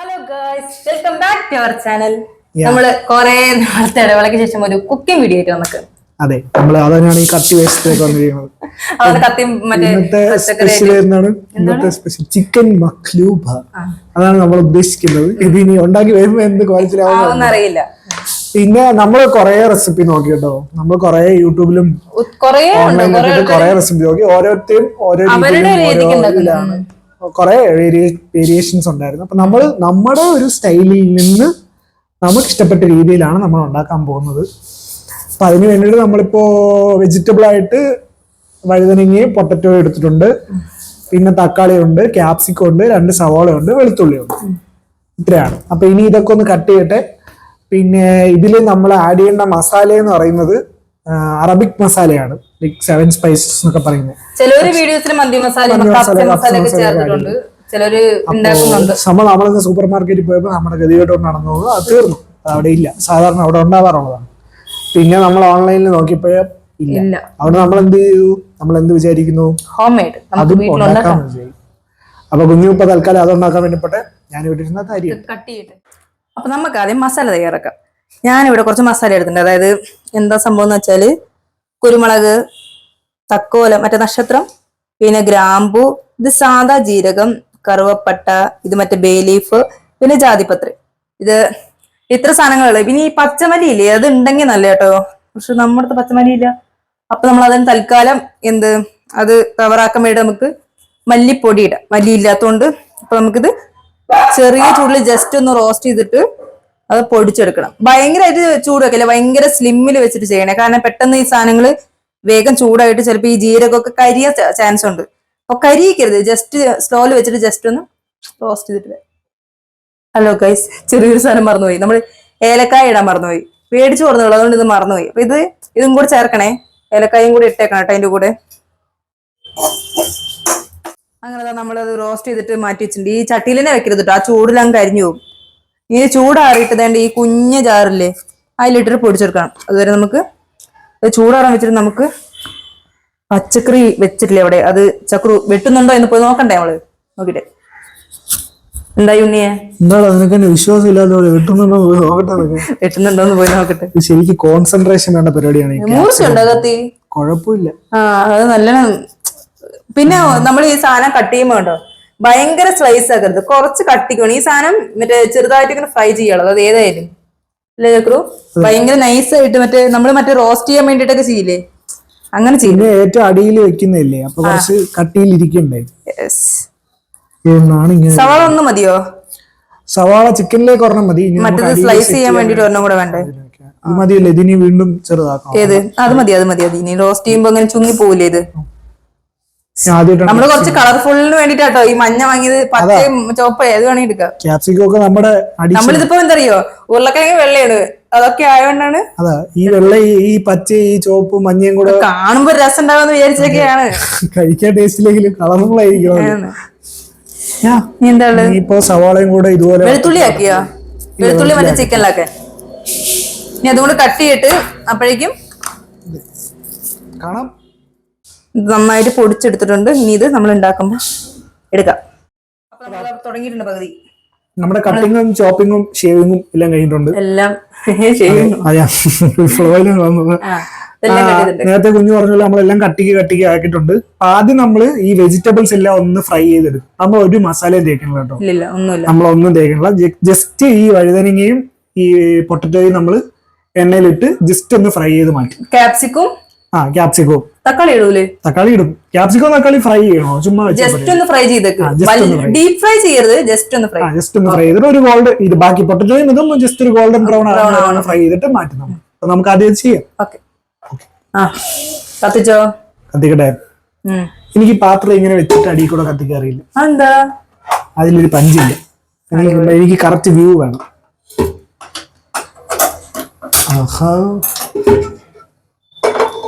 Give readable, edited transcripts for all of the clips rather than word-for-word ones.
Hello guys, welcome back to our channel. നമ്മള് കുറെ നാളത്തെ ഇടവേളയ്ക്ക് ശേഷം ഒരു കുക്കിംഗ് വീഡിയോ ആയിട്ട് നമുക്ക് അതെ നമ്മൾ അതാണ് ഈ കത്തി വേസ്റ്റേക്ക് വന്നിരിക്കുന്നത്. ഇന്നത്തെ സ്പെഷ്യൽ ചിക്കൻ മഖ്ലൂബ അതാണ് നമ്മൾ ഉദ്ദേശിക്കുന്നത്. ഇത് ഇനി ഉണ്ടാക്കി വരുമ്പോ എന്ത് ക്വാളിറ്റിയിലാവും അറിയില്ല. പിന്നെ നമ്മൾ കുറെ റെസിപ്പി നോക്കി കേട്ടോ. നമ്മൾ കുറെ യൂട്യൂബിലും കുറെ റെസിപ്പി നോക്കി. ഓരോരുത്തരും ഓരോ രീതിയിലാണ് കുറെ വേരിയേഷൻസ് ഉണ്ടായിരുന്നു. അപ്പൊ നമ്മൾ നമ്മുടെ ഒരു സ്റ്റൈലിൽ നിന്ന് നമുക്ക് ഇഷ്ടപ്പെട്ട രീതിയിലാണ് നമ്മൾ ഉണ്ടാക്കാൻ പോകുന്നത്. അപ്പൊ അതിന് വേണ്ടിയിട്ട് നമ്മളിപ്പോ വെജിറ്റബിൾ ആയിട്ട് വഴുതനങ്ങയും പൊട്ടറ്റോ എടുത്തിട്ടുണ്ട്. പിന്നെ തക്കാളി ഉണ്ട്, ക്യാപ്സിക്കം ഉണ്ട്, 2 സവാള ഉണ്ട്, വെളുത്തുള്ളി ഉണ്ട്. ഇത്രയാണ്. അപ്പൊ ഇനി ഇതൊക്കെ ഒന്ന് കട്ട് ചെയ്യട്ടെ. പിന്നെ ഇതിൽ നമ്മൾ ആഡ് ചെയ്യേണ്ട മസാല എന്ന് പറയുന്നത് അറബിക് മസാലയാണ്. 7 സ്പൈസസ് എന്നൊക്കെ പറയുന്നത്. ചിലര് വീഡിയോസിൽ മന്തി മസാല നമ്മളിന്ന് സൂപ്പർ മാർക്കറ്റിൽ പോയപ്പോൾ നമ്മുടെ ഗതികേട്ടോട് നടന്നു പോകുന്നത് അത് തീർന്നു. അത് അവിടെ ഇല്ല. സാധാരണ അവിടെ ഉണ്ടാവാറുള്ളതാണ്. പിന്നെ നമ്മൾ ഓൺലൈനിൽ നോക്കിയപ്പോഴേ ഇല്ല. അവിടെ നമ്മൾ എന്ത് ചെയ്തു? നമ്മൾ എന്ത് വിചാരിക്കുന്നു? ഹോം മെയ്ഡ് അതും ഉണ്ടാക്കാൻ വിചാരിക്കും. അപ്പൊ കുഞ്ഞു ഇപ്പൊ തൽക്കാലം അതുണ്ടാക്കാൻ വേണ്ടിപ്പെട്ടെ ഞാൻ ഇട്ടിരുന്ന അരി കട്ട് ചെയ്തിട്ട്. അപ്പൊ നമുക്ക് ആദ്യം മസാല തയ്യാറാക്കാം. ഞാനിവിടെ കുറച്ച് മസാല എടുത്തിട്ടുണ്ട്. അതായത് എന്താ സംഭവം എന്ന് വെച്ചാല് കുരുമുളക്, തക്കോലം, മറ്റേ നക്ഷത്രം, പിന്നെ ഗ്രാമ്പു, ഇത് സാദാ ജീരകം, കറുവപ്പട്ട, ഇത് മറ്റേ ബേ ലീഫ്, പിന്നെ ജാതിപത്രി. ഇത് ഇത്ര സാധനങ്ങളുള്ളു. പിന്നെ ഈ പച്ചമല്ലി ഇല്ലേ, അത് ഉണ്ടെങ്കിൽ നല്ല കേട്ടോ. പക്ഷെ നമ്മുടെ അടുത്ത് പച്ചമല്ലി ഇല്ല. അപ്പൊ നമ്മൾ അതിന് തൽക്കാലം അത് കവറാക്കാൻ വേണ്ടി നമുക്ക് മല്ലിപ്പൊടി ഇടാം. മല്ലി ഇല്ലാത്തതുകൊണ്ട് അപ്പൊ നമുക്കിത് ചെറിയ ചൂടിൽ ജസ്റ്റ് ഒന്ന് റോസ്റ്റ് ചെയ്തിട്ട് അത് പൊടിച്ചെടുക്കണം. ഭയങ്കരമായിട്ട് ചൂട് വെക്കില്ല, ഭയങ്കര സ്ലിമ്മിൽ വെച്ചിട്ട് ചെയ്യണേ. കാരണം പെട്ടെന്ന് ഈ സാധനങ്ങൾ വേഗം ചൂടായിട്ട് ചിലപ്പോൾ ഈ ജീരകമൊക്കെ കരിയ ചാൻസ് ഉണ്ട്. അപ്പൊ കരിയിക്കരുത്, ജസ്റ്റ് സ്ലോയിൽ വെച്ചിട്ട് ജസ്റ്റ് ഒന്ന് റോസ്റ്റ് ചെയ്തിട്ട്. ഹലോ ഗൈസ്, ചെറിയൊരു സാധനം മറന്നുപോയി. നമ്മൾ ഏലക്കായ ഇടാൻ മറന്നുപോയി. പേടിച്ചു കൊടുന്നുള്ളൂ, അതുകൊണ്ട് ഇത് മറന്നുപോയി. അപ്പൊ ഇതും കൂടെ ചേർക്കണേ. ഏലക്കായും കൂടി ഇട്ടേക്കണം കേട്ടോ അതിന്റെ കൂടെ. അങ്ങനെ നമ്മളത് റോസ്റ്റ് ചെയ്തിട്ട് മാറ്റി വെച്ചിട്ടുണ്ട്. ഈ ചട്ടിയിൽ തന്നെ വെക്കരുത് കേട്ടോ, ആ ചൂടിലങ്ങ് കരിഞ്ഞു പോകും. ഇനി ചൂടാറിയിട്ട് വേണ്ട ഈ കുഞ്ഞ ജാറില്ലേ അതിലിട്ടിട്ട് പൊടിച്ചെടുക്കണം. അതുവരെ നമുക്ക് ചൂടാറാൻ വെച്ചിട്ട് നമുക്ക് പച്ചക്കറി വെച്ചിട്ടില്ലേ അവിടെ, അത് ചക്രു വെട്ടുന്നുണ്ടോ എന്ന് പോയി നോക്കണ്ടേ നമ്മള്. നോക്കിട്ടെ എന്തായി ഉണ്ണിയെ? വിശ്വാസം ഇല്ലാതെ വെട്ടുന്നുണ്ടോന്ന് പോയി നോക്കട്ടെ. ശരിക്കും കോൺസെൻട്രേഷൻ വേണ്ട പരിപാടിയാണ്. മൂർച്ചയുണ്ടോ കത്തി? കുഴപ്പമില്ല. അത് നല്ല. പിന്നെ നമ്മൾ ഈ സാധനം കട്ട് ചെയ്യുമ്പോ കേട്ടോ ഭയങ്കര സ്ലൈസ് ആക്കരുത്, കുറച്ച് കട്ടിക്കണം. ഈ സാധനം മറ്റേ ചെറുതായിട്ട് ഇങ്ങനെ ഫ്രൈ ചെയ്യാനുള്ളത്. അത് ഏതായാലും അല്ലേ ചക്രു? ഭയങ്കര നൈസ് ആയിട്ട് മറ്റേ റോസ്റ്റ് ചെയ്യാൻ വേണ്ടിട്ടൊക്കെ ചെയ്യില്ലേ, അങ്ങനെ ചെയ്യും. ഏറ്റവും അടിയിൽ വെക്കുന്നില്ലേ, അപ്പൊ കുറച്ച് കട്ടിയിൽ ഇരിക്കണ്ടേ. സവാള ഒന്ന് മതിയോ? സവാള ചിക്കനിലേക്ക് ഒരെണ്ണം മതി. മറ്റേത് സ്ലൈസ് ചെയ്യാൻ വേണ്ടിട്ട് ഒരെണ്ണം കൂടെ വേണ്ടേ? മതിയല്ലേ? ഇതിനി വീണ്ടും ചെറുതാക്കാം. ഏത്? അത് മതി. ഇനി റോസ്റ്റ് ചെയ്യുമ്പോ അങ്ങനെ ചുങ്ങി പോവില്ലേ ഇത്? നമ്മള് കുറച്ച് കളർഫുള്ളിന് വേണ്ടിട്ടാട്ടോ ഈ മഞ്ഞ വാങ്ങിയത്. പച്ചയും ചോപ്പ ഏത് വേണമെങ്കിൽ എടുക്കാം. ക്യാപ്സിക്കം ഒക്കെ നമ്മുടെ നമ്മളിതിപ്പോ എന്തറിയോ, ഉരുളക്കിഴങ്ങ് വെള്ളയാണ്, അതൊക്കെ ആയതുകൊണ്ടാണ്. അതാ ഈ വെള്ള, ഈ പച്ച, ഈ ചോപ്പും മഞ്ഞയും കൂടെ കാണുമ്പോ രസം ഉണ്ടാവുമെന്ന് വിചാരിച്ചൊക്കെയാണ്. കഴിക്കാൻ ടേസ്റ്റിലെങ്കിലും കളർഫുൾ ആയിരിക്കും. ഇപ്പൊ സവാളയും കൂടെ ഇതുപോലെ വെളുത്തുള്ളി ആക്കിയോ? വെളുത്തുള്ളി മറ്റേ ചിക്കനിലൊക്കെ ഇനി അതുകൊണ്ട് കട്ട് ചെയ്തിട്ട് അപ്പോഴേക്കും കാണാം. നന്നായിട്ട് പൊടിച്ചെടുത്തിട്ടുണ്ട്. ഇനി ഇത് നമ്മൾ ഉണ്ടാക്കുമ്പോ എടുക്കാം. തുടങ്ങിയിട്ടുണ്ട് പകുതി. നമ്മുടെ കട്ടിങ്ങും ചോപ്പിങ്ങും ഷേവിങ്ങും എല്ലാം കഴിഞ്ഞിട്ടുണ്ട്. എല്ലാം നേരത്തെ കുഞ്ഞു പറഞ്ഞല്ലോ, നമ്മളെല്ലാം കട്ടിക്ക് ആക്കിയിട്ടുണ്ട്. ആദ്യം നമ്മൾ ഈ വെജിറ്റബിൾസ് എല്ലാം ഒന്ന് ഫ്രൈ ചെയ്തെടുക്കും. നമ്മൾ ഒരു മസാലയും തേക്കണില്ല കേട്ടോ, നമ്മളൊന്നും തേക്കണില്ല. ജസ്റ്റ് ഈ വഴുതനങ്ങയും ഈ പൊട്ടറ്റോയും നമ്മൾ എണ്ണയിലിട്ട് ജസ്റ്റ് ഒന്ന് ഫ്രൈ ചെയ്ത് മാറ്റും. ക്യാപ്സിക്കും തക്കാളി ഇടൂലേ? തക്കാളി ഇടും. ക്യാപ്സിക്കോ തക്കാളി ഫ്രൈ ചെയ്യണോ? ചുമ്മാ ജസ്റ്റ് ഒന്ന് ഫ്രൈ ഡീപ് ഫ്രൈ ചെയ്യരുത്, ജസ്റ്റ് ഒന്ന് ഫ്രൈ ചെയ്തിട്ട് ഒരു ഗോൾഡ് ഇത് ബാക്കി പൊട്ടറ്റോയും ഇതും ജസ്റ്റ് ഒരു ഗോൾഡൻ ബ്രൗൺ ഫ്രൈ ചെയ്തിട്ട് മാറ്റും. അപ്പൊ നമുക്ക് ആദ്യം ചെയ്യാം. കത്തിക്കട്ടെ. എനിക്ക് പാത്രം ഇങ്ങനെ വെച്ചിട്ട് അടിയിൽ കൂടെ കത്തിക്കാൻ അറിയില്ല. എന്താ? അതിലൊരു പഞ്ചില്ല. എനിക്ക് കറക്റ്റ് വ്യൂ വേണം.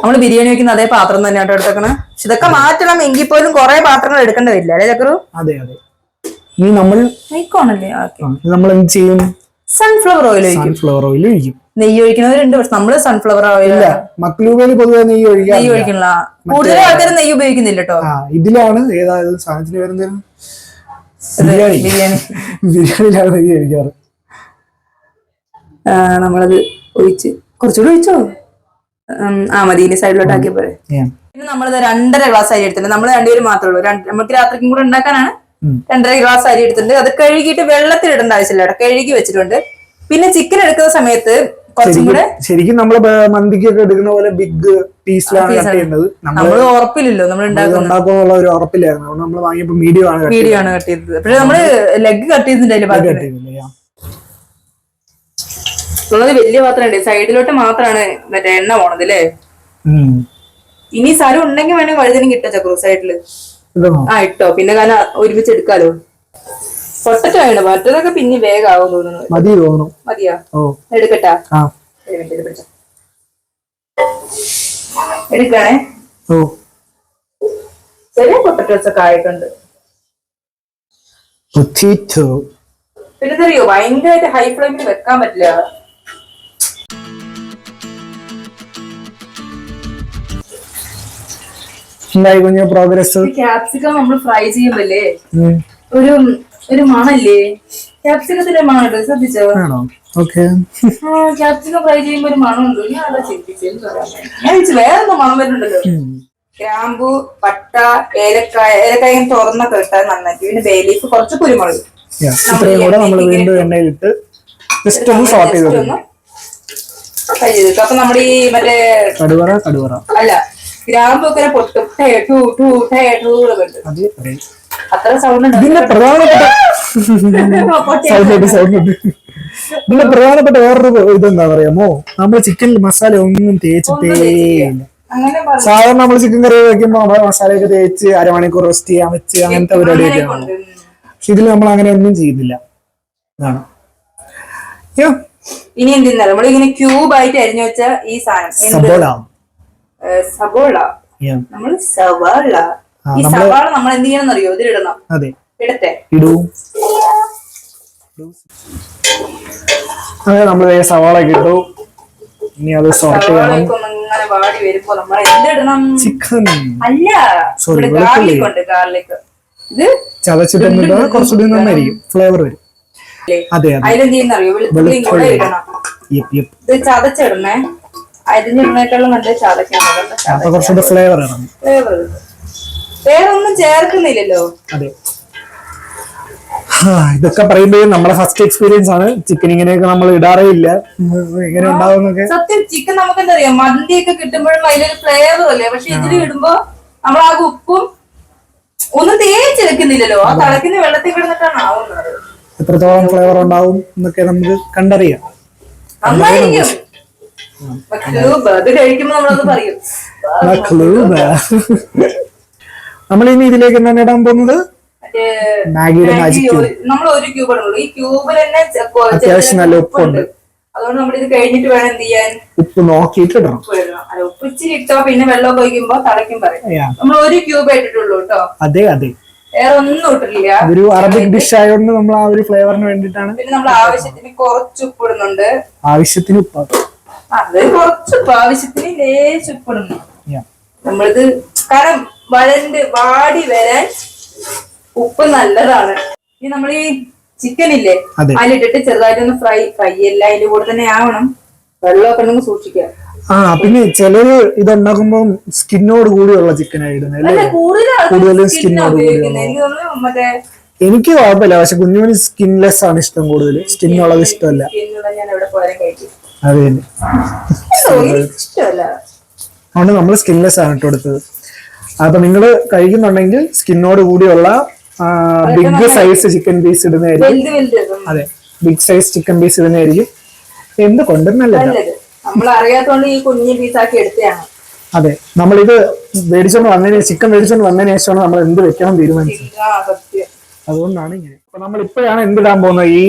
നമ്മള് ബിരിയാണി വെക്കുന്ന അതേ പാത്രം തന്നെയാട്ടോ എടുത്തേക്കണേ. പക്ഷെ ഇതൊക്കെ മാറ്റണം, എങ്കിൽ പോലും കുറെ പാത്രങ്ങൾ എടുക്കേണ്ടി വരില്ല അല്ലേ ചക്രു? അതെ. ഇനി നമ്മൾ എന്ത് ചെയ്യും? സൺഫ്ലവർ ഓയിൽ ഒഴിക്കും. നെയ്യ് ഒഴിക്കുന്നവരുണ്ട്, പക്ഷെ നമ്മള് സൺഫ്ലവർ ഓയിൽ. മക്ലൂബയിൽ പൊതുവെ നെയ്യ് ഒഴിക്കണില്ല. കൂടുതൽ ആൾക്കാർ നെയ്യ് ഉപയോഗിക്കുന്നില്ല കേട്ടോ. ഇതിലാണ് ഏതായാലും സാധനത്തിന് വരുന്നത് ബിരിയാണി ബിരിയാണി ബിരിയാണിയിലാണ് നെയ്യ് കഴിക്കാറ്. നമ്മളത് ഒഴിച്ച് കുറച്ചുകൂടി ഒഴിച്ചോ. മതി. ഇനി സൈഡിലോട്ട് ആക്കിയ പോലെ. പിന്നെ നമ്മളിത് 2.5 ഗ്ലാസ് അരി എടുത്തിട്ടുണ്ട്. നമ്മൾ രണ്ടുപേരും മാത്രമേ ഉള്ളൂ. നമുക്ക് രാത്രിക്കും കൂടെ ഉണ്ടാക്കാനാണ്. 2.5 ഗ്ലാസ് അരി എടുത്തിട്ടുണ്ട്. അത് കഴുകിയിട്ട് വെള്ളത്തിൽ ഇടേണ്ട ആവശ്യമില്ല, കഴുകി വെച്ചിട്ടുണ്ട്. പിന്നെ ചിക്കൻ എടുക്കുന്ന സമയത്ത് കുറച്ചും കൂടെ ശരിക്കും നമ്മള് മന്തിക്കൊക്കെ എടുക്കുന്ന പോലെ ബിഗ് പീസിലാണ് കട്ട് ചെയ്യുന്നത്. നമ്മൾ ഉറപ്പില്ലല്ലോ നമ്മൾ ഉണ്ടാക്കുന്നുള്ള ഒരു ഉറപ്പില്ലായിരുന്നു. നമ്മൾ വാങ്ങിയപ്പോ മീഡിയം ആണ് കട്ട് ചെയ്തത്. പക്ഷെ നമ്മള് ലെഗ് കട്ട് ചെയ്തിട്ടുണ്ടായില്ല. ഉള്ളത് വലിയ പാത്രമുണ്ട്. സൈഡിലോട്ട് മാത്രമാണ് മറ്റേ എണ്ണ പോണത് അല്ലേ. ഇനി സ്ഥലം ഉണ്ടെങ്കിൽ വേണമെങ്കിൽ വഴുതനും കിട്ടോ ചക്രു സൈഡില്. ഇട്ടോ. പിന്നെ കാരണം ഒരുമിച്ച് എടുക്കാലോ. പൊട്ടറ്റോ വേണ്ട, മറ്റതൊക്കെ പിന്നെ വേഗമാവും തോന്നുന്നു. മതിയാ? എടുക്കട്ടാ? എടുക്കണേ. ചെറിയ പൊട്ടറ്റോസ് ഒക്കെ ആയിട്ടുണ്ട്. പിന്നെ അറിയോ, ഭയങ്കരമായിട്ട് ഹൈ ഫ്ലെയിമിൽ വെക്കാൻ പറ്റില്ല. പ്രോഗ്രസ്. ക്യാപ്സിക്കം നമ്മൾ ഫ്രൈ ചെയ്യുമ്പല്ലേ ഒരു മണല്ലേ, ക്യാപ്സിക്കത്തിന്റെ മണം ഉണ്ട്, ശ്രദ്ധിച്ചോ? ക്യാപ്സിക്കം ഫ്രൈ ചെയ്യുമ്പോ ഒരു മണമുണ്ട്. ഞാൻ വേറൊന്നും മണം വരുന്നുണ്ടല്ലോ. ഗ്രാമ്പു, പട്ട, ഏലക്കായ തുറന്നൊക്കെ ഇട്ടാൽ നന്നായിട്ട്. പിന്നെ ബേ ലീഫ്, കുറച്ച് കുരുമുളക്. അപ്പൊ നമ്മുടെ ഈ മറ്റേ അല്ല ഗ്രാമ്പ് ഒക്കെ പൊട്ടും. അത്ര സൗണ്ട് ഇതിന്റെ പ്രധാനപ്പെട്ട വേറൊരു ഇതെന്താ പറയാമോ, നമ്മള് ചിക്കനിൽ മസാല ഒന്നും തേച്ചിട്ടേ ഇല്ല. സാധാരണ നമ്മൾ ചിക്കൻ കറി വയ്ക്കുമ്പോ നമ്മള് മസാലയൊക്കെ തേച്ച് അരമണിക്കൂർ റോസ്റ്റ് ചെയ്യാൻ വെച്ച് അങ്ങനത്തെ പരിപാടിയൊക്കെയാണ്. പക്ഷെ ഇതിൽ നമ്മൾ അങ്ങനെ ഒന്നും ചെയ്യുന്നില്ല. ഇതാണ്. ഇനി എന്തിനാ നമ്മളിങ്ങനെ ക്യൂബ് ആയിട്ട് അരിഞ്ഞു വെച്ച ഈ സാധനം സബോള. നമ്മൾ സവാള. ഈ സവാള നമ്മൾ എന്ത് ചെയ്യണം അറിയോ, ഇതിലിടണം. ഇടട്ടെ? നമ്മള് സവാള ഇട്ടു. ഇനി അത് സോർട്ട് ചെയ്യണം. ഇങ്ങനെ വാടി വരുമ്പോ നമ്മൾ എന്തിടണം? ചിക്കൻ അല്ല, ഗാർലിക് ഉണ്ട്. ഗാർലിക് ഇത് ചതച്ചിട്ട് കുറച്ചുകൂടി നന്നായിരിക്കും, ഫ്ലേവർ വരും. അതിലെന്ത് ചെയ്യുന്നറിയോ, വെളുത്തുള്ളിയും കൂടെ ഇടണം. ഇത് ചതച്ചിടണേ. അരിഞ്ഞിടുന്നേക്കാളും നല്ല ചതക്കാൻ. ഫ്ലേവർ ഇടണം. വേറെ ഒന്നും ചേർക്കുന്നില്ലല്ലോ. അതെ. ഇതൊക്കെ പറയുമ്പോ നമ്മളെ ഫസ്റ്റ് എക്സ്പീരിയൻസ് ആണ്. ചിക്കൻ ഇങ്ങനെയൊക്കെ നമ്മൾ ഇടാറേ ഇല്ല. എങ്ങനെ ഉണ്ടാവുന്നൊക്കെ സത്യം. ചിക്കൻ നമുക്ക് എന്താ അറിയാം, മന്തിയൊക്കെ കിട്ടുമ്പോഴും അതിലൊരു ഫ്ലേവർ അല്ലേ. പക്ഷെ ഇതിൽ ഇടുമ്പോ നമ്മൾ ആ ഉപ്പും ഒന്നും തേച്ച് വെക്കുന്നില്ലല്ലോ. ആ തിളക്കുന്ന വെള്ളത്തിൽ കിടന്നിട്ടാണ് ആവുന്നത്. എത്രത്തോളം ഫ്ലേവർ ഉണ്ടാവും എന്നൊക്കെ നമുക്ക് കണ്ടറിയാം. നന്നായിരിക്കും. അത് കഴിക്കുമ്പോ നമ്മളത് പറയും. നമ്മളിനി ഇതിലേക്ക് എന്താണ് ഇടാൻ പോകുന്നത്? മാഗിയുടെ മാജിക് ക്യൂബ്. നമ്മൾ ഒരു ക്യൂബ് ഇടുള്ളൂ. ഈ ക്യൂബിൽ തന്നെ അത്യാവശ്യം നല്ല ഉപ്പുണ്ട്. അതുകൊണ്ട് നമ്മൾ ഇത് കഴിഞ്ഞിട്ട് വേണം എന്ത് ചെയ്യാൻ, ഉപ്പ് നോക്കിയിട്ട് ഇടണം. ഉപ്പ് ഇച്ചിരി ഇട്ടോ. പിന്നെ വെള്ളം ഒഴിക്കുമ്പോ തിളയ്ക്കും പറയും. നമ്മൾ ഒരു ക്യൂബ് ഇട്ടിട്ടുള്ളൂ കേട്ടോ. അതെ അതെ, വേറെ ഒന്നും ഇട്ടിട്ടില്ല. ഒരു അറബിക് ഡിഷ് ആയതുകൊണ്ട് നമ്മൾ ആ ഒരു ഫ്ലേവറിന് വേണ്ടിട്ടാണ്. പിന്നെ നമ്മൾ ആവശ്യത്തിന് കുറച്ച് ഉപ്പ് ഇടുന്നുണ്ട്. ആവശ്യത്തിന് ഉപ്പ്. അത് കുറച്ചുപ്പ്, ആവശ്യത്തിന് ലേശം ഉപ്പ് ഇടുന്നു. നമ്മളിത് കാരണം വാടി വരാൻ ഉപ്പ് നല്ലതാണ്. ഇനി നമ്മൾ ഈ ചിക്കൻ ഇല്ലേ അതിലിട്ടിട്ട് ചെറുതായിട്ടൊന്ന് ഫ്രൈ അല്ല അതിന്റെ കൂടെ തന്നെ ആവണം. വെള്ളമൊക്കെ ഉണ്ടെങ്കിൽ സൂക്ഷിക്കുക. പിന്നെ ചിലര് ഇതുണ്ടാക്കുമ്പോ സ്കിന്നോട് കൂടിയുള്ള ചിക്കൻ ആയിടുന്നത്. കൂടുതലും സ്കിന്നോട് കൂടി. എനിക്ക് കുഴപ്പമില്ല, പക്ഷെ കുഞ്ഞുമണി സ്കിൻലെസ് ആണ് ഇഷ്ടം. കൂടുതൽ സ്കിന്നുള്ളത് ഇഷ്ടമല്ല. അതെ, അതുകൊണ്ട് നമ്മൾ സ്കിൻലെസ് ആണ് ഇട്ട് കൊടുത്തത്. അപ്പൊ നിങ്ങള് കഴിക്കുന്നുണ്ടെങ്കിൽ സ്കിന്നോട് കൂടിയുള്ള ബിഗ് സൈസ് ചിക്കൻ പീസ് ഇടുന്നതായിരിക്കും. അതെ, ബിഗ് സൈസ് ചിക്കൻ പീസ് ഇടുന്നതായിരിക്കും എന്തുകൊണ്ടും നല്ലത്. അതെ, നമ്മളിത് മേടിച്ചോണ്ട് വന്നതിന് ചിക്കൻ മേടിച്ചോണ്ട് വന്നതിന് ശേഷമാണ് നമ്മൾ എന്ത് വെക്കണം തീരുമാനിച്ചത്. അതുകൊണ്ടാണ് ഇങ്ങനെ. അപ്പൊ നമ്മൾ ഇപ്പോഴാണ് എന്തിടാൻ പോകുന്നത്, ഈ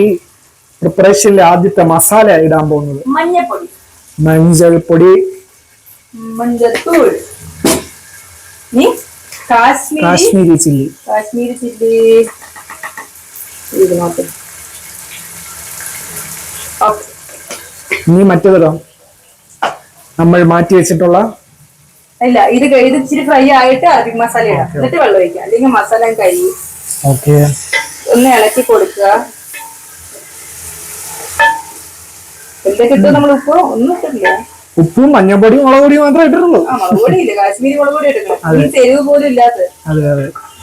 പ്രിപ്പറേഷനിലെ ആദ്യത്തെ മസാല ഇടാൻ പോകുന്നത്. മഞ്ഞൾപ്പൊടി, മഞ്ഞൾത്തൂൾ, കാശ്മീരി ചില്ലി. ഇത് മാത്രം. ഇനി മറ്റേതോ നമ്മൾ മാറ്റി വെച്ചിട്ടുള്ള ഇല്ല, ഇത് ഇച്ചിരി ഫ്രൈ ആയിട്ട് അറബിക് മസാല ഇടാം. എന്നിട്ട് വെള്ളം ഒഴിക്കാം, അല്ലെങ്കിൽ മസാല കഴിയും. ഓക്കെ. ഒന്ന് ഇളക്കി കൊടുക്കുക. എന്തൊക്കെ ഇട്ടു നമ്മൾ? ഉപ്പ് ഒന്നും ഇട്ടിട്ടില്ല. ഉപ്പും മഞ്ഞപ്പൊടിയും മുളക് പൊടിയും മാത്രമേ ഇട്ടിട്ടുള്ളൂ. മുളക് പൊടിയില്ല, കാശ്മീരി മുളക് പൊടി ഇട്ടിട്ടില്ല. ഈ തെരുവ് പോലും ഇല്ലാത്ത.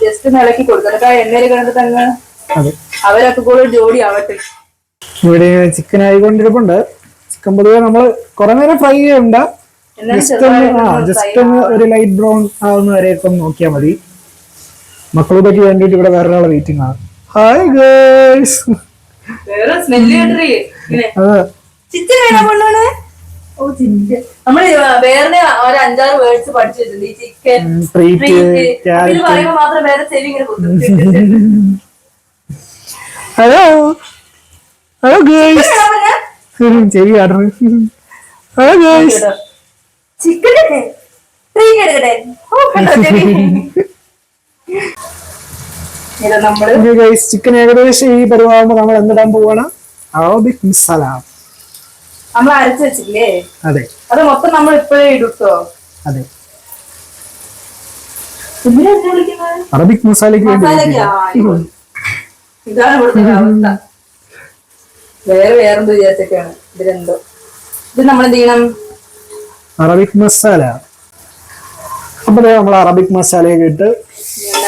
ജസ്റ്റ് ഒന്ന് ഇളക്കി കൊടുക്കുക. എന്നിട്ട് ആ എണ്ണയിൽ കിടന്നിട്ട് അങ്ങ് അവരൊക്കെ കൂടെ ജോഡി ആവട്ടെ. ഇവിടെ ചിക്കൻ ആയിക്കൊണ്ടിരിപ്പുണ്ട്. ചിക്കൻ പൊതുവെ നമ്മള് കുറെ നേരം ഫ്രൈ ചെയ്യണ്ട, ജസ്റ്റ് ഒന്ന് ഒരു ലൈറ്റ് ബ്രൗൺ ആവുന്ന വരെയൊക്കെ ഒന്ന് നോക്കിയാൽ മതി. മക്കളുടെക്ക് വേണ്ടിട്ട് ഇവിടെ വേറെ ഒരാളെ വെയിറ്റിംഗ് ആണ്. Hi girls. നമ്മള് വേറെ ഒരു 5-6 വേർഡ്സ് പഠിച്ചു വെച്ചിട്ടുണ്ട്. ഈ ചിക്കൻ മാത്രം വേറെ ചെവി ഇങ്ങനെ. Hello hello girls. ചെവി കാട്ടണം. Hello girls. ചിക്കൻ ചിക്കൻ ഏകദേശം ഈ പരിവാകുമ്പോ നമ്മൾ എന്തിടാൻ പോവാണ്? അറബിക് മസാല നമ്മൾ അരച്ചു വെച്ചില്ലേ? അതെ. അത് മൊത്തം നമ്മൾ ഇപ്പോഴേ ഇടുട്ടോ? അതെ. അറബിക് മസാലയ്ക്ക് വേണ്ടി ഇതാണ് ഇവിടുത്തെ അവസ്ഥ. വേറെന്ത് വിചാരിച്ചൊക്കെയാണ് ഇതിലെന്തോ. ഇത് നമ്മൾ എന്ത് ചെയ്യണം? അറബിക് മസാല. അപ്പൊ നമ്മൾ അറബിക് മസാലയൊക്കെ ഇട്ട്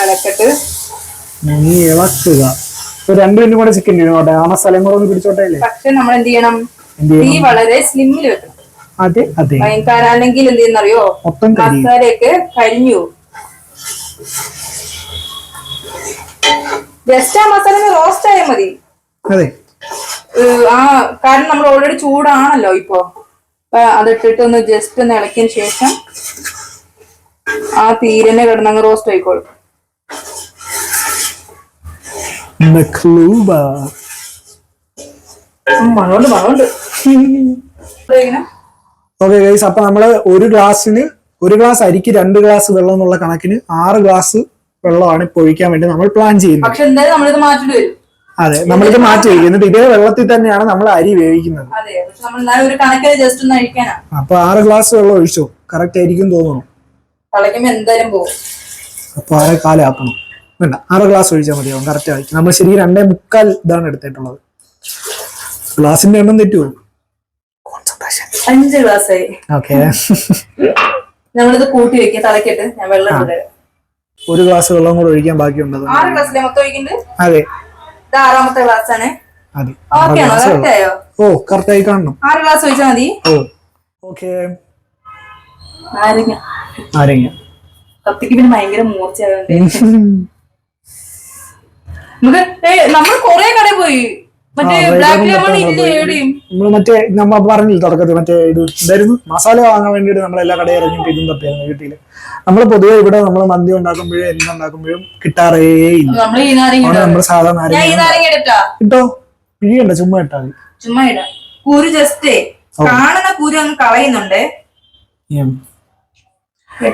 ഇളക്കിട്ട് നീ ഇളക്കുക. 2 മിനിറ്റ് കൂടെ ചിക്കൻ ഇടണോട്ടെ, ആ മസാലയും കൂടെ ഒന്ന് പിടിച്ചോട്ടെ. പക്ഷെ നമ്മൾ എന്ത് ചെയ്യണം? തീ വളരെ സ്ലിമ്മിൽ വെക്കണം. അതെ അതെ. അല്ലെങ്കിൽ എന്ത് ചെയ്യുന്നറിയോ? മസാലയൊക്കെ കരിഞ്ഞു. ജസ്റ്റ് ആ മസാല റോസ്റ്റ് ആയാൽ മതി. അതെ. കാരണം നമ്മൾ ഓൾറെഡി ചൂടാണല്ലോ ഇപ്പൊ. അതിട്ടിട്ട് ഒന്ന് ജസ്റ്റ് ഒന്ന് ഇളക്കിയതിന് ശേഷം ആ തീരനെ കിടന്നങ്ങ് റോസ്റ്റ് ആയിക്കോളും. ഓക്കെ ഗൈസ്, അപ്പൊ നമ്മള് ഒരു ഗ്ലാസ് അരിക്ക് 2 ഗ്ലാസ് വെള്ളം എന്നുള്ള കണക്കിന് 6 ഗ്ലാസ് വെള്ളമാണ് ഇപ്പൊ ഒഴിക്കാൻ വേണ്ടി നമ്മൾ പ്ലാൻ ചെയ്യുന്നത്. പക്ഷെ എന്തായാലും നമ്മളിത് മാറ്റി വരും. അതെ, നമ്മളിത് മാറ്റി വയ്ക്കും. എന്നിട്ട് ഇതേ വെള്ളത്തിൽ തന്നെയാണ് നമ്മൾ അരി വേവിക്കുന്നത്. അപ്പൊ 6 ഗ്ലാസ് വെള്ളം ഒഴിച്ചോ? കറക്റ്റ് ആയിരിക്കും തോന്നുന്നു. അപ്പൊ 6.25 ആക്കണം. വേണ്ട, 6 ഗ്ലാസ് ഒഴിച്ചാൽ മതിയാവും. കറക്റ്റ് ആയിരിക്കും. നമ്മൾ ശരി 2.25 ഇതാണ് എടുത്തിട്ടുള്ളത്. ഗ്ലാസിന്റെ എണ്ണം തെറ്റുമോ? 5 ഗ്ലാസ്. ഓക്കെ, നമ്മളിത് കൂട്ടി വെക്കുക. തിളക്കിട്ട് ഞാൻ വെള്ളം 1 ഗ്ലാസ് വെള്ളം കൂടെ ഒഴിക്കാൻ ബാക്കിയുണ്ട്. 6 ഗ്ലാസ്സിലെ മൊത്തം ഒഴിക്കുന്നുണ്ട്. അതെ, 6ാമത്തെ ഗ്ലാസ് ആണ്. ഓ, കറക്റ്റ് ആയി കാണണം. 6 ഗ്ലാസ് ഒഴിച്ചാൽ മതി. ഓ, ഓക്കെ. നാരങ്ങ കത്തിക്ക് പിന്നെ ഭയങ്കര മൂർച്ചയായതുകൊണ്ട് നമ്മൾ കൊറേ കടയിൽ പോയി. നമ്മ പറഞ്ഞില്ല തുടക്കത്തിൽ, മറ്റേ ഇത് എന്തായിരുന്നു, മസാല വാങ്ങാൻ വേണ്ടിട്ട് നമ്മൾ എല്ലാ കടയിൽ ഇറങ്ങിയിട്ട് ഇതും തപ്പിയായിരുന്നു വീട്ടില്. നമ്മള് പൊതുവെ ഇവിടെ നമ്മൾ മന്തി ഉണ്ടാക്കുമ്പോഴും എന്തുണ്ടാക്കുമ്പോഴും കിട്ടാറേ ഇല്ല. നമ്മള് സാധാ നാരങ്ങ ഇട്ടോ, പിഴിയണ്ട, ചുമ്മാ ഇട്ടാ മതി. ചുമ്മാ ഇടാം. കുരു ജസ്റ്റ് കാണുന്ന കുരു അങ്ങ് കളയുന്നുണ്ട്.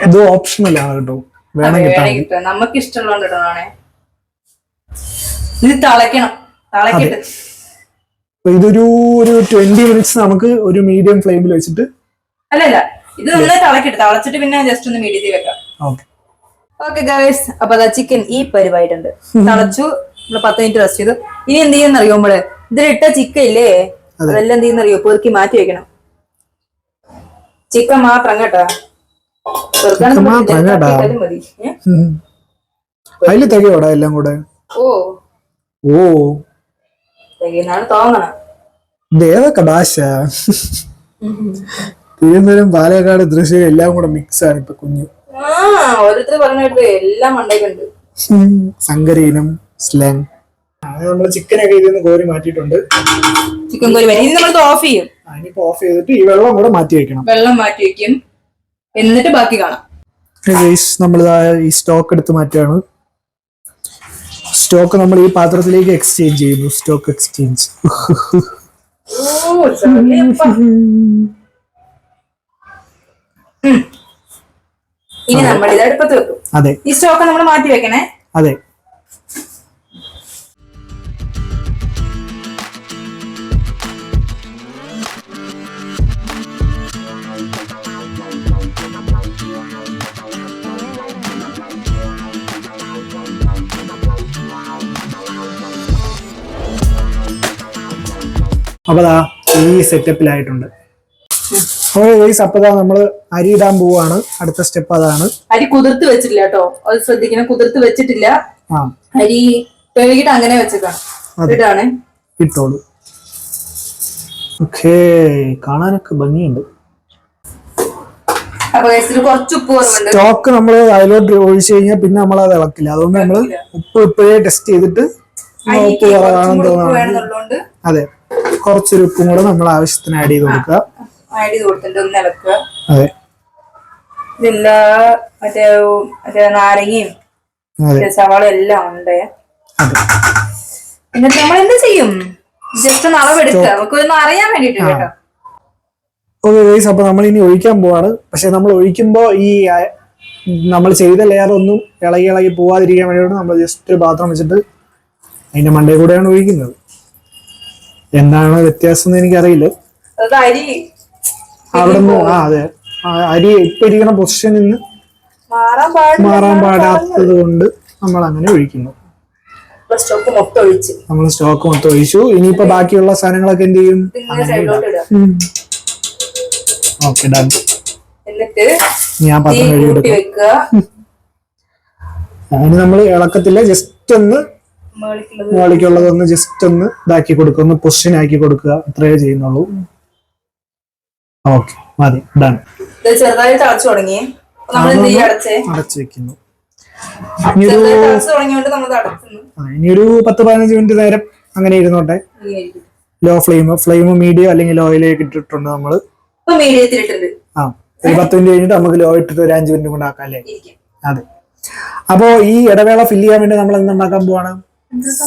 ഇത് ഓപ്ഷണൽ ആണ് കേട്ടോ, വേണമെങ്കിൽ നമുക്ക് ഇഷ്ടമുള്ളതുകൊണ്ടാണേ. ഇത് തിളക്കണം. തിളക്കിട്ട് ഇതൊരു 20 മിനിറ്റ്സ് നമുക്ക് ഒരു മീഡിയം ഫ്ലെയിമിൽ വെച്ചിട്ട്. അല്ലല്ല, ഇത് നന്നായി തിളക്കിട്ട് തിളച്ചിട്ട് പിന്നെ ജസ്റ്റ് ഒന്ന് മീഡിയത്തിൽ വെക്കാം. ഓക്കെ ഗൈസ്, അപ്പൊ അതാ ചിക്കൻ ഈ പരിവായിട്ടുണ്ട്. തിളച്ചു. നമ്മള് 10 മിനിറ്റ് റെസ്റ്റ് ചെയ്തു. ഇനി എന്ത് ചെയ്യുന്ന അറിയോ? നമ്മള് ഇതിലിട്ട ചിക്കൻ ഇല്ലേ, അതെല്ലാം എന്ത് ചെയ്യുന്ന അറിയോ? പെറുക്കി മാറ്റി വെക്കണം. ചിക്കൻ മാത്രം കേട്ടാ. അതില് തികയോടാ എല്ലാം കൂടെ? ഓ ഓ, തികയുന്നാണ് തോന്നണം. ഏതൊക്കെ ഭാഷ? തിരുവനന്തപുരം, പാലക്കാട്, തൃശ്ശൂർ എല്ലാം കൂടെ മിക്സ് ആണ് ഇപ്പൊ കുഞ്ഞു. ഓരോരുത്തർ പറഞ്ഞിട്ട് എല്ലാം ഉണ്ടായിട്ടുണ്ട്. സങ്കരീനം സ്ലാങ്. നമ്മള് ചിക്കനൊക്കെ ഇതിൽ നിന്ന് കോരി മാറ്റിയിട്ടുണ്ട്. ചിക്കൻ കോരി മാറ്റി നമ്മൾ ഓഫ് ചെയ്യും. ഇനിയിപ്പോ ഓഫ് ചെയ്തിട്ട് ഈ വെള്ളം കൂടെ മാറ്റി വെക്കണം. വെള്ളം മാറ്റി വെക്കും, എന്നിട്ട് ബാക്കി കാണാം. നമ്മൾ ഈ സ്റ്റോക്ക് എടുത്ത് മാറ്റുകയാണ്. സ്റ്റോക്ക് നമ്മൾ ഈ പാത്രത്തിലേക്ക് എക്സ്ചേഞ്ച് ചെയ്യുന്നു. Stock exchange. ഇനി നമ്മൾ ഇത് അടുപ്പത്ത് വെക്കും. അതെ, ഈ സ്റ്റോക്ക് നമ്മൾ മാറ്റി വെക്കണേ. അതെ. അപ്പൊ ദാ ഈ സെറ്റപ്പിലായിട്ടുണ്ട്. അപ്പതാ നമ്മള് അരി ഇടാൻ പോവാണ്. അടുത്ത സ്റ്റെപ്പ് അതാണ്. അരി കുതിർത്ത് വെച്ചിട്ടില്ല കേട്ടോ, അത് ശ്രദ്ധിക്കണം. കുതിർത്ത് വെച്ചിട്ടില്ല, അരി കഴുകിട്ട് അങ്ങനെ വെച്ചേക്കാണ്. ഇട്ടോളൂ. ഓക്കേ, കാണാനൊക്കെ ഭംഗിയുണ്ട്. കുറച്ച് ഉപ്പ് കുറവുണ്ട്. സ്റ്റോക്ക് നമ്മൾ അതിലോട്ട് ഒഴിച്ചു കഴിഞ്ഞാൽ പിന്നെ നമ്മൾ അത് ഇളക്കില്ല. അതുകൊണ്ട് നമ്മള് ഉപ്പ് ഇപ്പോഴേ ടെസ്റ്റ് ചെയ്തിട്ട് ഉപ്പ് കുറവാണെന്ന് തോന്നുന്നു. അതെ, കുറച്ചൊരു ഉപ്പും കൂടെ നമ്മൾ ആവശ്യത്തിന് ആഡ് ചെയ്ത് കൊടുക്കുക. ഒന്ന് ഇളക്കുക. അതെ, ഇതെല്ലാ മറ്റേ നാരങ്ങയും സവാള എല്ലാം ഉണ്ട്. എന്നിട്ട് നമ്മൾ എന്ത് ചെയ്യും? ജസ്റ്റ് ഒന്ന് അളവെടുക്കുക, നമുക്ക് ഒന്ന് അറിയാൻ വേണ്ടിട്ട് കേട്ടോ. അപ്പൊ നമ്മൾ ഇനി ഒഴിക്കാൻ പോവാണ്. പക്ഷെ നമ്മൾ ഒഴിക്കുമ്പോ ഈ നമ്മൾ ചെയ്ത ലെയർ ഒന്നും ഇളകി പോവാതിരിക്കാൻ വേണ്ടിയാണ് നമ്മൾ ജസ്റ്റ് ഒരു പാത്രം വെച്ചിട്ട് അതിന്റെ മണ്ടയിൽ കൂടെയാണ് ഒഴിക്കുന്നത്. എന്താണ് വ്യത്യാസം എന്ന് എനിക്കറിയില്ല. അവിടെ നിന്ന് അതെ, അരി ഇപ്പൊ ഇരിക്കുന്ന പൊസിഷനിൽ നിന്ന് മാറാൻ പാടാത്തത് കൊണ്ട് നമ്മൾ അങ്ങനെ ഒഴിക്കുന്നു. നമ്മൾ സ്റ്റോക്ക് മൊത്തം ഒഴിച്ചു. ഇനിയിപ്പോ ബാക്കിയുള്ള സാധനങ്ങളൊക്കെ എന്ത് ചെയ്യും? Okay, done. ഞാൻ പാത്രം കഴുകിയെടുക്കാം. അതിന് നമ്മൾ ഇളക്കത്തില്ല, ജസ്റ്റ് ഒന്ന് മുകളിക്കുള്ളതൊന്ന് ജസ്റ്റ് ഒന്ന് ഇതാക്കി കൊടുക്കുക, ഒന്ന് പൊസിഷൻ ആക്കി കൊടുക്കുക, അത്രയേ ചെയ്യുന്നുള്ളൂ. ഓക്കെ, മതി, ഡൺ. ചെറുതായിട്ട് അടച്ചു തുടങ്ങി, അടച്ചു വെക്കുന്നു. ഇനിയൊരു 10-15 മിനിറ്റ് നേരം അങ്ങനെ ഇരുന്നോട്ടെ. ലോ ഫ്ലെയിം മീഡിയം അല്ലെങ്കിൽ ലോയിലേക്ക് ഇട്ടിട്ടുണ്ട് നമ്മള്. ഒരു 10 മിനിറ്റ് കഴിഞ്ഞിട്ട് നമുക്ക് ലോ ഇട്ടിട്ട് ഒരു 5 മിനിറ്റ് കൊണ്ട് ആക്കാം അല്ലേ? അതെ. അപ്പോ ഈ ഇടവേള ഫില്ല് ചെയ്യാൻ വേണ്ടി നമ്മൾ എന്തുണ്ടാക്കാൻ പോവാണ്?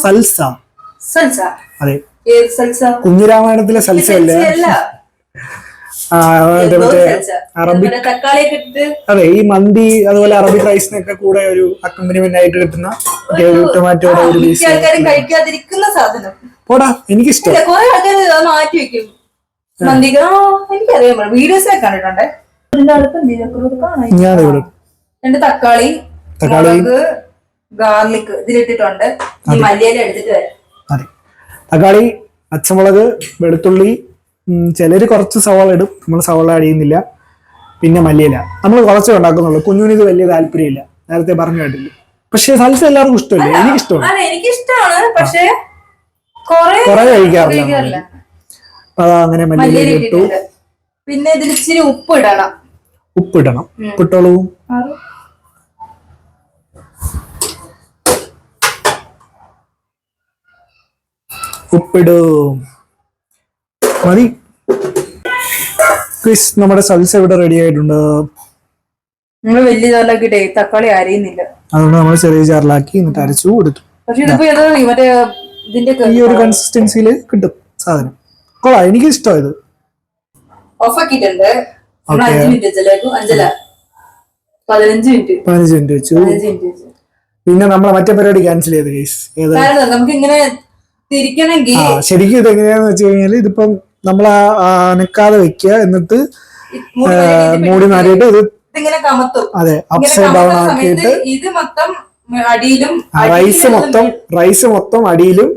സൽസ. അതെ, കുഞ്ഞിരാമായണത്തിലെ സൽസ അല്ലേ? അതെ, ഈ മന്തി അതുപോലെ അറബിക് റൈസിനൊക്കെ കൂടെ ഒരു അക്കമ്പനിമെന്റ് ആയിട്ട് കിട്ടുന്ന ടൊമാറ്റോയുടെ ഒരു കഴിക്കാതിരിക്കുന്ന സാധനം. പോടാ, എനിക്കിഷ്ടം. മാറ്റി വെക്കും എനിക്കറിയാം, വീഡിയോസിലൊക്കെ കണ്ടിട്ടുണ്ട്. രണ്ട് തക്കാളി, ഗാർലിക് ഇതിലിട്ടിട്ടുണ്ട്. മല്ലിയില എടുത്തിട്ട് വരാം. അതെ, തക്കാളി, പച്ചമുളക്, വെളുത്തുള്ളി, ചിലര് കുറച്ച് സവാള ഇടും, നമ്മൾ സവാള ആഡ് ചെയ്യുന്നില്ല. പിന്നെ മല്ലിയില നമ്മൾ കുറച്ചേ ഉണ്ടാക്കുന്നുള്ളൂ. കുഞ്ഞുനിത് വലിയ താല്പര്യമില്ല, നേരത്തെ പറഞ്ഞു കേട്ടില്ല. പക്ഷെ സൽസ എല്ലാവർക്കും ഇഷ്ടമല്ലേ? എനിക്കിഷ്ടമാണ്, പക്ഷേ കുറെ കഴിക്കാറില്ല. അതാ അങ്ങനെ മല്ലിയില ഇട്ടു. പിന്നെ ഇതിൽ ഇച്ചിരി ഉപ്പിടണം. ഉപ്പിട്ടോളൂ. ഉപ്പിടും, മതി. നമ്മുടെ സൽസ ഇവിടെ റെഡി ആയിട്ടുണ്ട്. നമ്മൾ വലിയ ജാറിലാക്കിട്ടേ തക്കാളി അരിയുന്നില്ല, അതുകൊണ്ട് നമ്മൾ ചെറിയ ജാറിലാക്കി എന്നിട്ട് അരച്ചു കൊടുത്തു. പക്ഷെ ഇതിപ്പോ ഈ ഒരു കൺസിസ്റ്റൻസിയിൽ കിട്ടും സാധനം. കൊള്ളാം, എനിക്ക് ഇഷ്ടം ഇത്. ഓഫാക്കിട്ടുണ്ട്. 15 മിനിറ്റ് വെച്ചു. പിന്നെ നമ്മൾ മറ്റേ പരിപാടി ക്യാൻസൽ ചെയ്ത് ഗൈസ്. നമുക്ക് ഇങ്ങനെ തിരിക്കണമെങ്കിൽ ശരിക്കും ഇത് എങ്ങനെയാന്ന് വെച്ച് കഴിഞ്ഞാൽ ഇതിപ്പം നമ്മൾ അനക്കാതെ വെക്കുക, എന്നിട്ട് മൂടി മാറിയിട്ട് ഇത് അതെ അപ്സൈഡ് ഡൗൺ ആക്കിയിട്ട് റൈസ് മൊത്തം അടിയിലും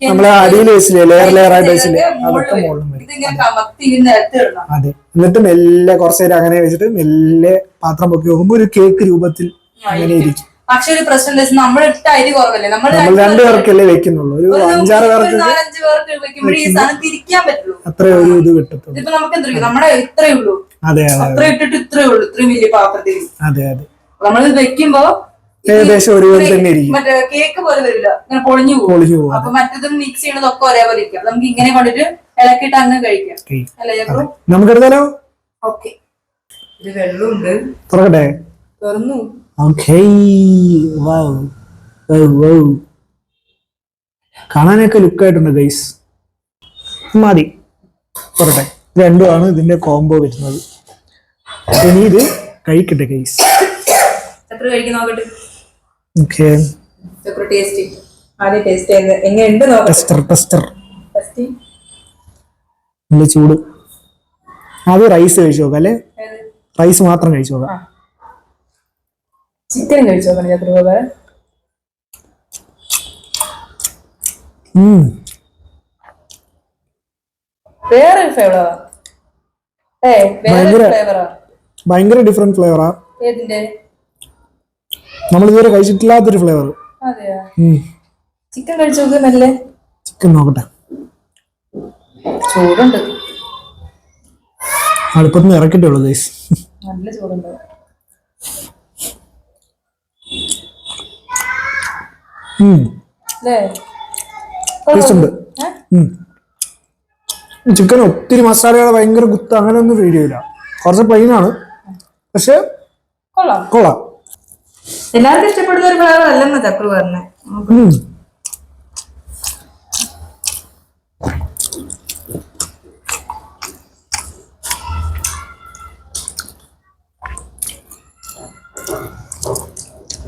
നമ്മളെ അടിയിൽ വെച്ചില്ലേ, ലെയർ ആയിട്ട് വെച്ചില്ലേ, അതൊക്കെ മുകളിലും വരും. അതെ, എന്നിട്ട് മെല്ലെ കുറച്ചു നേരം അങ്ങനെ വെച്ചിട്ട് മെല്ലെ പാത്രം പൊക്കി നോക്കുമ്പോ ഒരു കേക്ക് രൂപത്തിൽ അങ്ങനെ ഇരിക്കും. പക്ഷെ ഒരു പ്രശ്നം നമ്മൾ ഇട്ട അരി കുറവല്ലേ, നമ്മൾ 2 പേർക്കല്ലേ വെക്കുന്നുള്ളൂ. ഒരു 5-6 പേർക്ക് ഈ സാധനം തിരിക്കാൻ പറ്റുള്ളൂ, അത്ര ഒരു ഇത് കിട്ടത്തുള്ളൂ. ഇപ്പൊ നമുക്ക് എന്തെങ്കിലും നമ്മുടെ ഇത്രയേ ഉള്ളൂ, അതെ അത്ര ഇട്ടിട്ട് ഇത്രയേ ഉള്ളൂ, ഇത്രയും വലിയ പാത്രത്തിൽ. അതെ, നമ്മൾ വെക്കുമ്പോ ഏകദേശം ഒരുപോലെ തന്നെ ഇരിക്കും. മറ്റേ കേക്ക് പോലെ വരില്ല, ഇങ്ങനെ പൊളിഞ്ഞു പോകും. അപ്പൊ മറ്റേതും മിക്സ് ചെയ്യണതൊക്കെ ഒരേപോലെ ഇരിക്കാം. നമുക്ക് ഇങ്ങനെ കൊണ്ടിട്ട് ഇളക്കിയിട്ട് അങ്ങ് കഴിക്കാം അല്ലേ? നമുക്ക് എടുത്താലോ? ഓക്കെ, ഇത് വെള്ളമുണ്ട്, തുറക്കട്ടെ? തുറന്നു. കാണാനൊക്കെ ലുക്കായിട്ടുണ്ട് ഗൈസ്. മതി, പോരട്ടെ. രണ്ടുമാണ് ഇതിന്റെ കോംബോ വരുന്നത്. ഇനി ഇത് കഴിക്കട്ടെ ഗൈസ്. ചൂട്. അത് റൈസ് കഴിച്ചു നോക്കാം അല്ലെ? റൈസ് മാത്രം കഴിച്ചു നോക്കാം. ചിക്കൻ കഴിച്ചു നോക്കണം ചക്രബോധ. വേറെ ഫ്ലേവറാ ഫ്ലേവറാ ഭയങ്കര ഡിഫറെന്റ് ഫ്ലേവറാ. ഏതിന്റെ? നമ്മൾ ഇതുവരെ കഴിച്ചിട്ടില്ലാത്തൊരു ഫ്ലേവർ. അതെയാ? ചിക്കൻ കഴിച്ചു നോക്ക്. നല്ല ചിക്കൻ നോക്കട്ടെ. ചൂടുണ്ട്. അടുപ്പത്തിന് ഇറക്കിട്ടേ ഉള്ളൂ ഗൈസ്. നല്ല ചൂടുണ്ട്. ടേസ്റ്റ് ഉണ്ട്. ചിക്കൻ ഒത്തിരി മസാലകൾ ഭയങ്കര കുത്ത് അങ്ങനെയൊന്നും ഫീൽ ചെയ്യില്ല. കുറച്ച് പ്ലെയിൻ ആണ്, പക്ഷെ കൊള്ളാം. എല്ലാവർക്കും ഇഷ്ടപ്പെടുന്ന ഒരു ഫ്ലേവർ അല്ലെന്നാ ചക്രു പറഞ്ഞേ.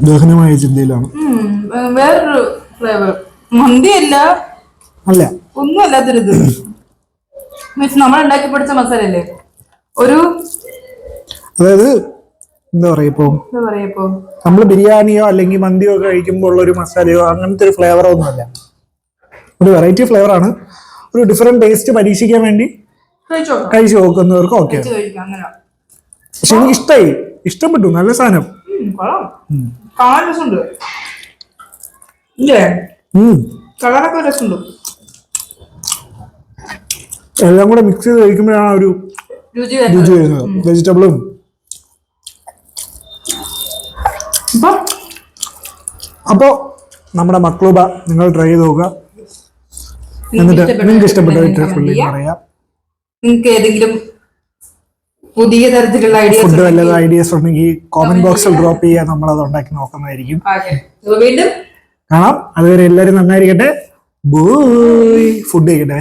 ദഹനമായ ചിന്തയിലാണ്. വേറൊരു ഫ്ലേവർ. മന്തിയല്ല, അല്ല, ഒന്നും അല്ലാത്തൊരിത്. മീൻസ് നമ്മൾ ഉണ്ടാക്കി പഠിച്ച മസാല അല്ലേ ഒരു. അതായത് എന്താ പറയാ, ഇപ്പൊ നമ്മള് ബിരിയാണിയോ അല്ലെങ്കിൽ മന്തിയോ ഒക്കെ കഴിക്കുമ്പോൾ ഉള്ള ഒരു മസാലയോ അങ്ങനത്തെ ഒരു ഫ്ലേവറോ ഒന്നും അല്ല. ഒരു വെറൈറ്റി ഫ്ലേവർ ആണ്. ഒരു ഡിഫറെന്റ് ടേസ്റ്റ് പരീക്ഷിക്കാൻ വേണ്ടി കഴിച്ചു നോക്കുന്നവർക്ക് ഓക്കെ. പക്ഷെ എനിക്ക് ഇഷ്ടപ്പെട്ടു. നല്ല സാധനം. കളറൊക്കെ രസമുണ്ട്. എല്ലാം കൂടെ മിക്സ് ചെയ്ത് കഴിക്കുമ്പോഴാണ് ഒരു രുചി വരുന്നത്. വെജിറ്റബിളും. അപ്പോ നമ്മുടെ മക്ലൂബ നിങ്ങൾ ട്രൈ ചെയ്ത് നോക്കുക. എന്നിട്ട് നിങ്ങൾക്ക് ഇഷ്ടപ്പെട്ട പറയാം. നിങ്ങൾക്ക് ഏതെങ്കിലും പുതിയ തരത്തിലുള്ള ഫുഡ് വല്ലതും ഐഡിയാസ് ഉണ്ടെങ്കിൽ കോമന്റ് ബോക്സിൽ ഡ്രോപ്പ് ചെയ്യാൻ, നമ്മൾ അത് ഉണ്ടാക്കി നോക്കുന്നതായിരിക്കും. വീണ്ടും കാണാം. അതുവരെ എല്ലാവരും നന്നായിരിക്കട്ടെ. ബോയ്. ഫുഡ് കഴിക്കട്ടെ.